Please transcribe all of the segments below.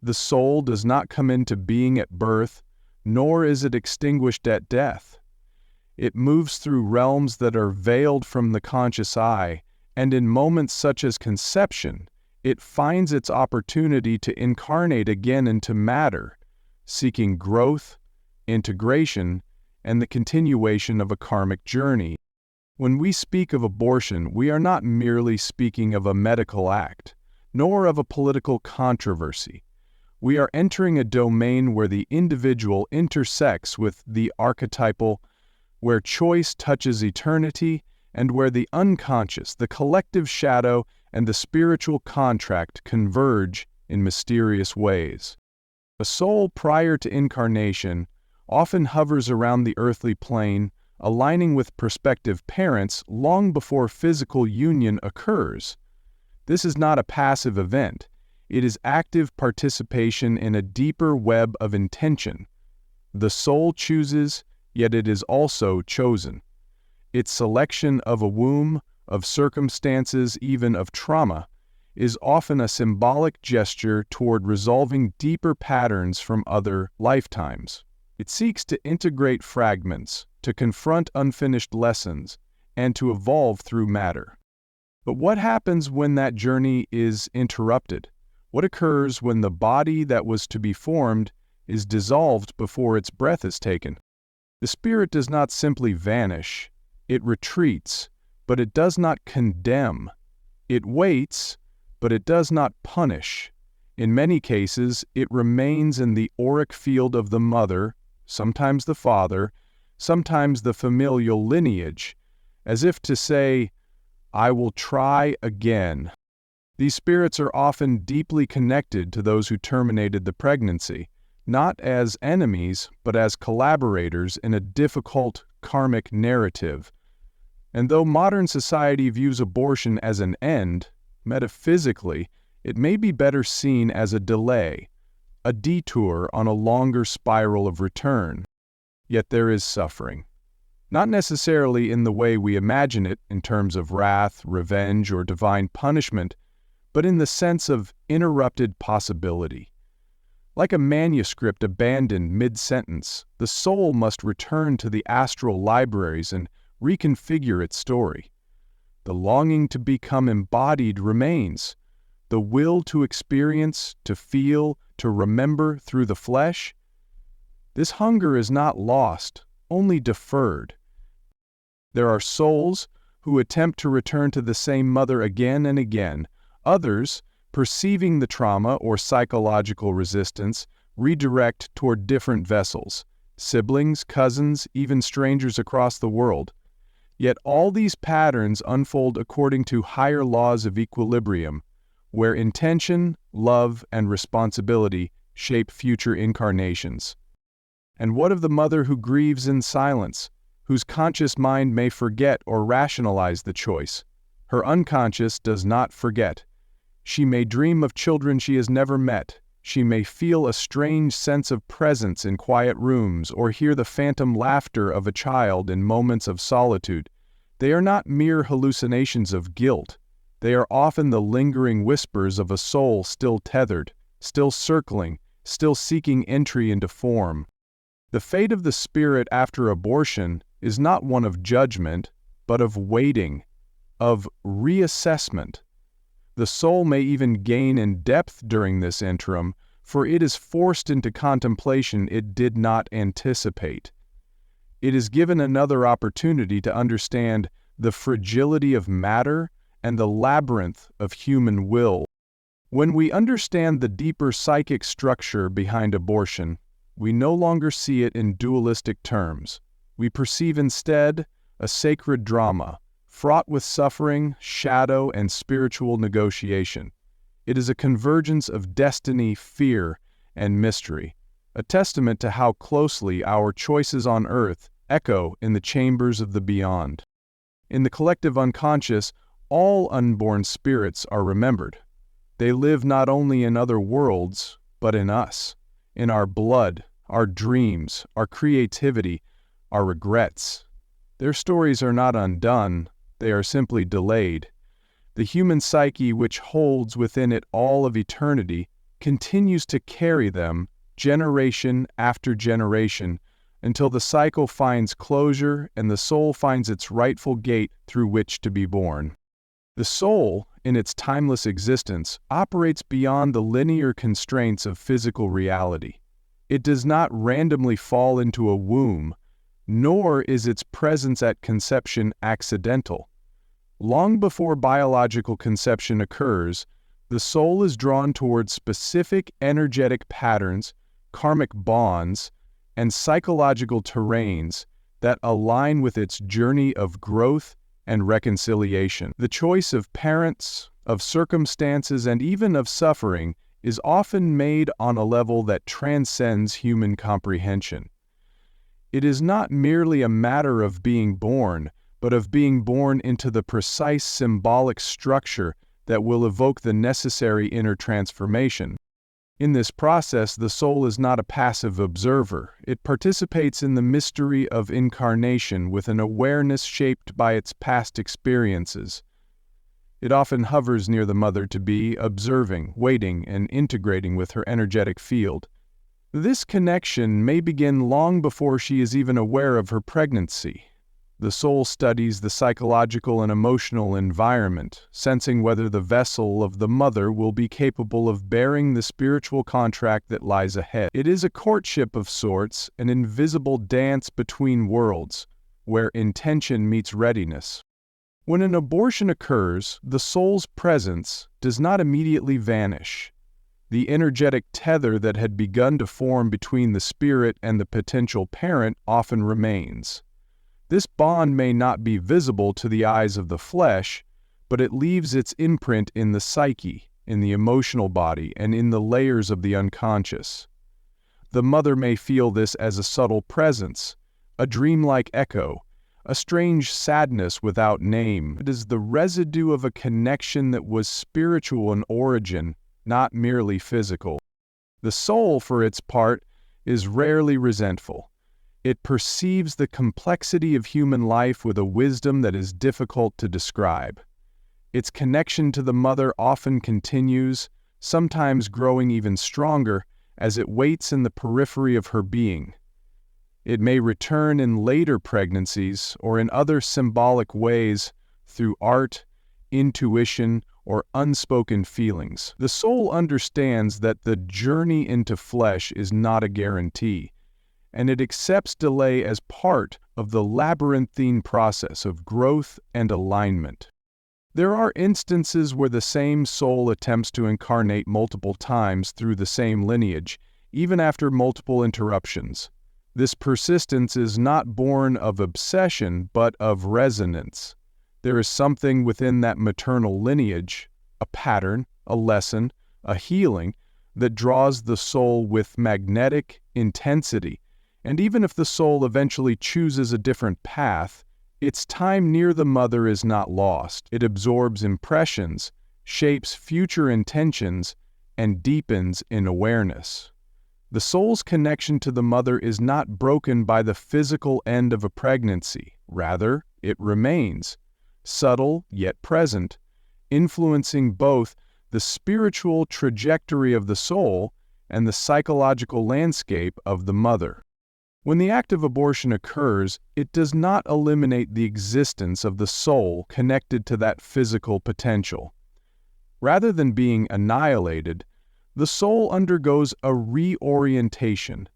The soul does not come into being at birth, nor is it extinguished at death. It moves through realms that are veiled from the conscious eye, and in moments such as conception, it finds its opportunity to incarnate again into matter, seeking growth, integration, and the continuation of a karmic journey. When we speak of abortion, we are not merely speaking of a medical act, nor of a political controversy. We are entering a domain where the individual intersects with the archetypal, where choice touches eternity, and where the unconscious, the collective shadow, and the spiritual contract converge in mysterious ways. A soul prior to incarnation often hovers around the earthly plane, aligning with prospective parents long before physical union occurs. This is not a passive event. It is active participation in a deeper web of intention. The soul chooses, yet it is also chosen. Its selection of a womb, of circumstances, even of trauma, is often a symbolic gesture toward resolving deeper patterns from other lifetimes. It seeks to integrate fragments, to confront unfinished lessons, and to evolve through matter. But what happens when that journey is interrupted? What occurs when the body that was to be formed is dissolved before its breath is taken? The spirit does not simply vanish. It retreats, but it does not condemn. It waits, but it does not punish. In many cases, it remains in the auric field of the mother, sometimes the father, sometimes the familial lineage, as if to say, "I will try again." These spirits are often deeply connected to those who terminated the pregnancy, not as enemies, but as collaborators in a difficult karmic narrative. And though modern society views abortion as an end, metaphysically, it may be better seen as a delay, a detour on a longer spiral of return. Yet there is suffering. Not necessarily in the way we imagine it in terms of wrath, revenge, or divine punishment, but in the sense of interrupted possibility. Like a manuscript abandoned mid-sentence, the soul must return to the astral libraries and reconfigure its story. The longing to become embodied remains. The will to experience, to feel, to remember through the flesh. This hunger is not lost, only deferred. There are souls who attempt to return to the same mother again and again. Others, perceiving the trauma or psychological resistance, redirect toward different vessels, siblings, cousins, even strangers across the world. Yet all these patterns unfold according to higher laws of equilibrium, where intention, love, and responsibility shape future incarnations. And what of the mother who grieves in silence, whose conscious mind may forget or rationalize the choice? Her unconscious does not forget. She may dream of children she has never met. She may feel a strange sense of presence in quiet rooms or hear the phantom laughter of a child in moments of solitude. They are not mere hallucinations of guilt. They are often the lingering whispers of a soul still tethered, still circling, still seeking entry into form. The fate of the spirit after abortion is not one of judgment, but of waiting, of reassessment. The soul may even gain in depth during this interim, for it is forced into contemplation it did not anticipate. It is given another opportunity to understand the fragility of matter and the labyrinth of human will. When we understand the deeper psychic structure behind abortion, we no longer see it in dualistic terms. We perceive instead a sacred drama, fraught with suffering, shadow, and spiritual negotiation. It is a convergence of destiny, fear, and mystery, a testament to how closely our choices on earth echo in the chambers of the beyond. In the collective unconscious, all unborn spirits are remembered. They live not only in other worlds, but in us, in our blood, our dreams, our creativity, our regrets. Their stories are not undone, they are simply delayed. The human psyche, which holds within it all of eternity, continues to carry them generation after generation until the cycle finds closure and the soul finds its rightful gate through which to be born. The soul, in its timeless existence, operates beyond the linear constraints of physical reality. It does not randomly fall into a womb, nor is its presence at conception accidental. Long before biological conception occurs, the soul is drawn towards specific energetic patterns, karmic bonds, and psychological terrains that align with its journey of growth and reconciliation. The choice of parents, of circumstances, and even of suffering is often made on a level that transcends human comprehension. It is not merely a matter of being born, but of being born into the precise symbolic structure that will evoke the necessary inner transformation. In this process, the soul is not a passive observer. It participates in the mystery of incarnation with an awareness shaped by its past experiences. It often hovers near the mother-to-be, observing, waiting, and integrating with her energetic field. This connection may begin long before she is even aware of her pregnancy. The soul studies the psychological and emotional environment, sensing whether the vessel of the mother will be capable of bearing the spiritual contract that lies ahead. It is a courtship of sorts, an invisible dance between worlds, where intention meets readiness. When an abortion occurs, the soul's presence does not immediately vanish. The energetic tether that had begun to form between the spirit and the potential parent often remains. This bond may not be visible to the eyes of the flesh, but it leaves its imprint in the psyche, in the emotional body, and in the layers of the unconscious. The mother may feel this as a subtle presence, a dreamlike echo, a strange sadness without name. It is the residue of a connection that was spiritual in origin, not merely physical. The soul, for its part, is rarely resentful. It perceives the complexity of human life with a wisdom that is difficult to describe. Its connection to the mother often continues, sometimes growing even stronger, as it waits in the periphery of her being. It may return in later pregnancies or in other symbolic ways through art, intuition, or unspoken feelings. The soul understands that the journey into flesh is not a guarantee, and it accepts delay as part of the labyrinthine process of growth and alignment. There are instances where the same soul attempts to incarnate multiple times through the same lineage, even after multiple interruptions. This persistence is not born of obsession, but of resonance. There is something within that maternal lineage, a pattern, a lesson, a healing, that draws the soul with magnetic intensity. And even if the soul eventually chooses a different path, its time near the mother is not lost. It absorbs impressions, shapes future intentions, and deepens in awareness. The soul's connection to the mother is not broken by the physical end of a pregnancy. Rather, it remains, subtle yet present, influencing both the spiritual trajectory of the soul and the psychological landscape of the mother. When the act of abortion occurs, it does not eliminate the existence of the soul connected to that physical potential. Rather than being annihilated, the soul undergoes a reorientation,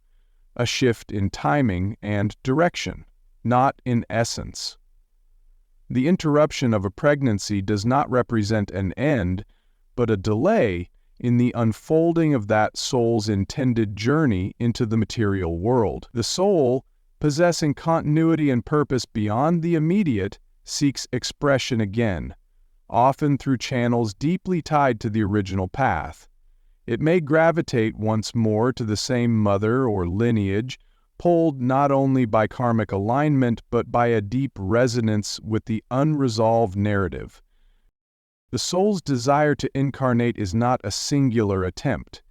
a shift in timing and direction, not in essence. The interruption of a pregnancy does not represent an end, but a delay in the unfolding of that soul's intended journey into the material world. The soul, possessing continuity and purpose beyond the immediate, seeks expression again, often through channels deeply tied to the original path. It may gravitate once more to the same mother or lineage, pulled not only by karmic alignment but by a deep resonance with the unresolved narrative. The soul's desire to incarnate is not a singular attempt.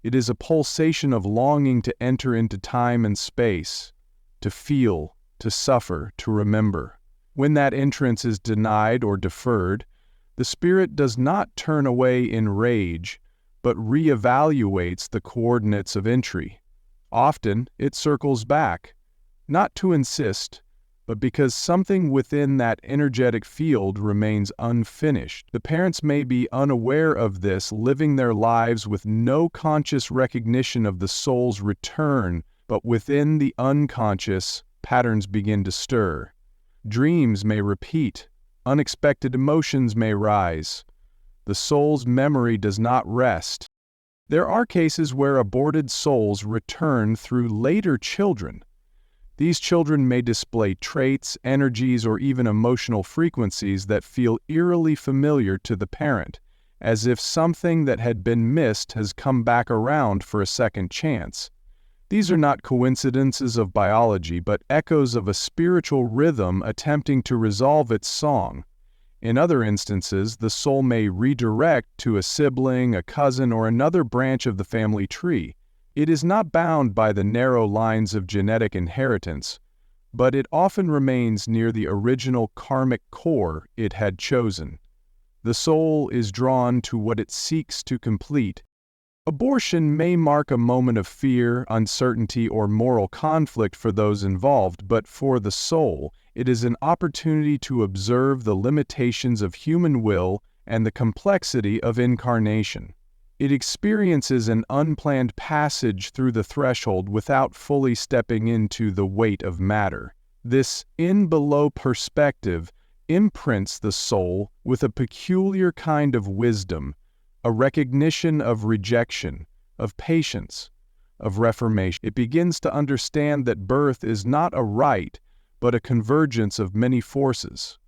It is a pulsation of longing to enter into time and space, to feel, to suffer, to remember. When that entrance is denied or deferred, the spirit does not turn away in rage, but reevaluates the coordinates of entry. Often, it circles back, not to insist, but because something within that energetic field remains unfinished. The parents may be unaware of this, living their lives with no conscious recognition of the soul's return, but within the unconscious, patterns begin to stir. Dreams may repeat, unexpected emotions may rise. The soul's memory does not rest. There are cases where aborted souls return through later children. These children may display traits, energies, or even emotional frequencies that feel eerily familiar to the parent, as if something that had been missed has come back around for a second chance. These are not coincidences of biology, but echoes of a spiritual rhythm attempting to resolve its song. In other instances, the soul may redirect to a sibling, a cousin, or another branch of the family tree. It is not bound by the narrow lines of genetic inheritance, but it often remains near the original karmic core it had chosen. The soul is drawn to what it seeks to complete. Abortion may mark a moment of fear, uncertainty, or moral conflict for those involved, but for the soul, it is an opportunity to observe the limitations of human will and the complexity of incarnation. It experiences an unplanned passage through the threshold without fully stepping into the weight of matter. This in-below perspective imprints the soul with a peculiar kind of wisdom, a recognition of rejection, of patience, of reformation. It begins to understand that birth is not a right, but a convergence of many forces: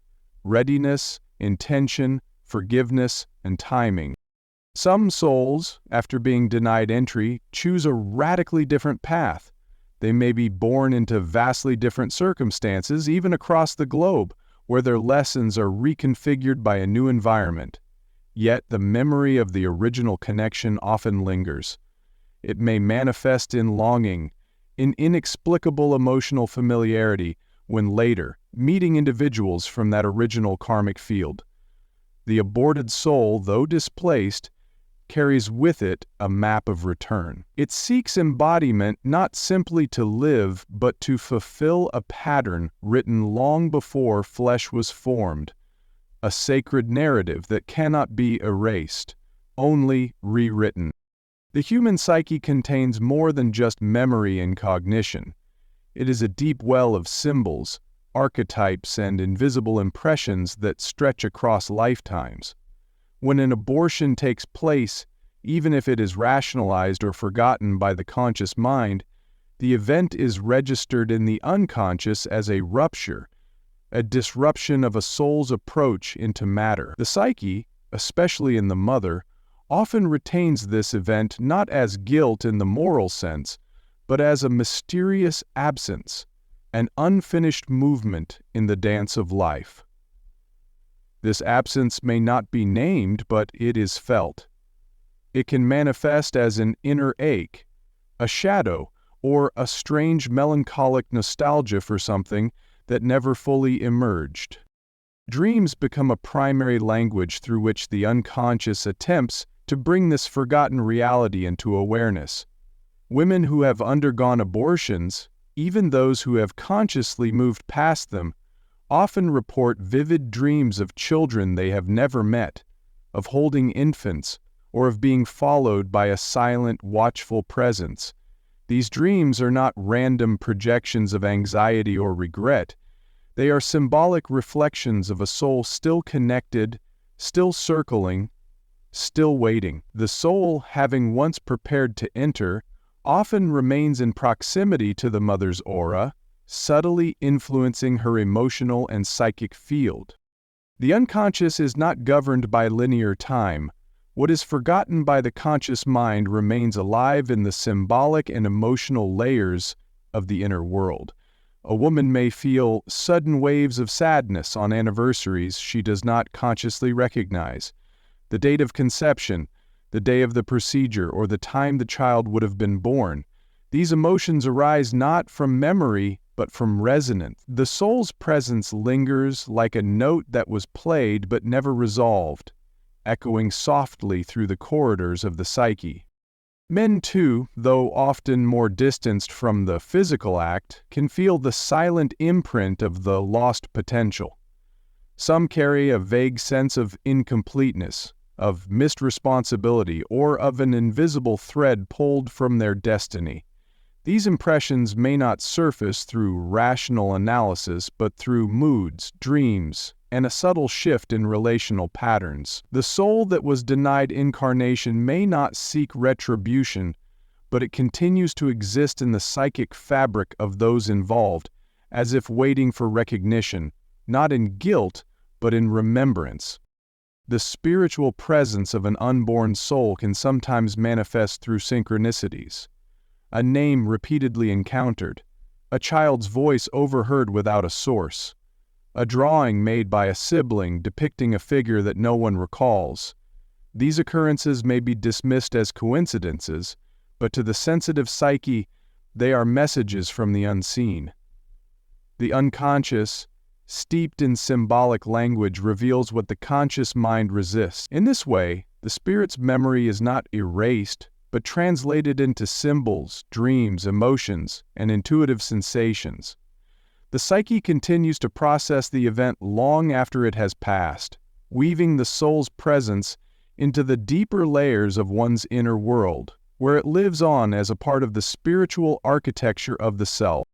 readiness, intention, forgiveness, and timing. Some souls, after being denied entry, choose a radically different path. They may be born into vastly different circumstances, even across the globe, where their lessons are reconfigured by a new environment. Yet the memory of the original connection often lingers. It may manifest in longing, in inexplicable emotional familiarity, when later, meeting individuals from that original karmic field. The aborted soul, though displaced, carries with it a map of return. It seeks embodiment not simply to live, but to fulfill a pattern written long before flesh was formed, a sacred narrative that cannot be erased, only rewritten. The human psyche contains more than just memory and cognition. It is a deep well of symbols, archetypes, and invisible impressions that stretch across lifetimes. When an abortion takes place, even if it is rationalized or forgotten by the conscious mind, the event is registered in the unconscious as a rupture, a disruption of a soul's approach into matter. The psyche, especially in the mother, often retains this event not as guilt in the moral sense, but as a mysterious absence, an unfinished movement in the dance of life. This absence may not be named, but it is felt. It can manifest as an inner ache, a shadow, or a strange melancholic nostalgia for something that never fully emerged. Dreams become a primary language through which the unconscious attempts to bring this forgotten reality into awareness. Women who have undergone abortions, even those who have consciously moved past them, often report vivid dreams of children they have never met, of holding infants, or of being followed by a silent, watchful presence. These dreams are not random projections of anxiety or regret. They are symbolic reflections of a soul still connected, still circling, still waiting. The soul, having once prepared to enter, often remains in proximity to the mother's aura, subtly influencing her emotional and psychic field. The unconscious is not governed by linear time. What is forgotten by the conscious mind remains alive in the symbolic and emotional layers of the inner world. A woman may feel sudden waves of sadness on anniversaries she does not consciously recognize. The date of conception, the day of the procedure, or the time the child would have been born. These emotions arise not from memory, but from resonance. The soul's presence lingers like a note that was played but never resolved. echoing softly through the corridors of the psyche. Men too, though often more distanced from the physical act, can feel the silent imprint of the lost potential. Some carry a vague sense of incompleteness, of missed responsibility, or of an invisible thread pulled from their destiny. These impressions may not surface through rational analysis, but through moods, dreams, and a subtle shift in relational patterns. The soul that was denied incarnation may not seek retribution, but it continues to exist in the psychic fabric of those involved, as if waiting for recognition, not in guilt, but in remembrance. The spiritual presence of an unborn soul can sometimes manifest through synchronicities. A name repeatedly encountered, a child's voice overheard without a source, a drawing made by a sibling depicting a figure that no one recalls. These occurrences may be dismissed as coincidences, but to the sensitive psyche, they are messages from the unseen. The unconscious, steeped in symbolic language, reveals what the conscious mind resists. In this way, the spirit's memory is not erased, but translated into symbols, dreams, emotions, and intuitive sensations. The psyche continues to process the event long after it has passed, weaving the soul's presence into the deeper layers of one's inner world, where it lives on as a part of the spiritual architecture of the self.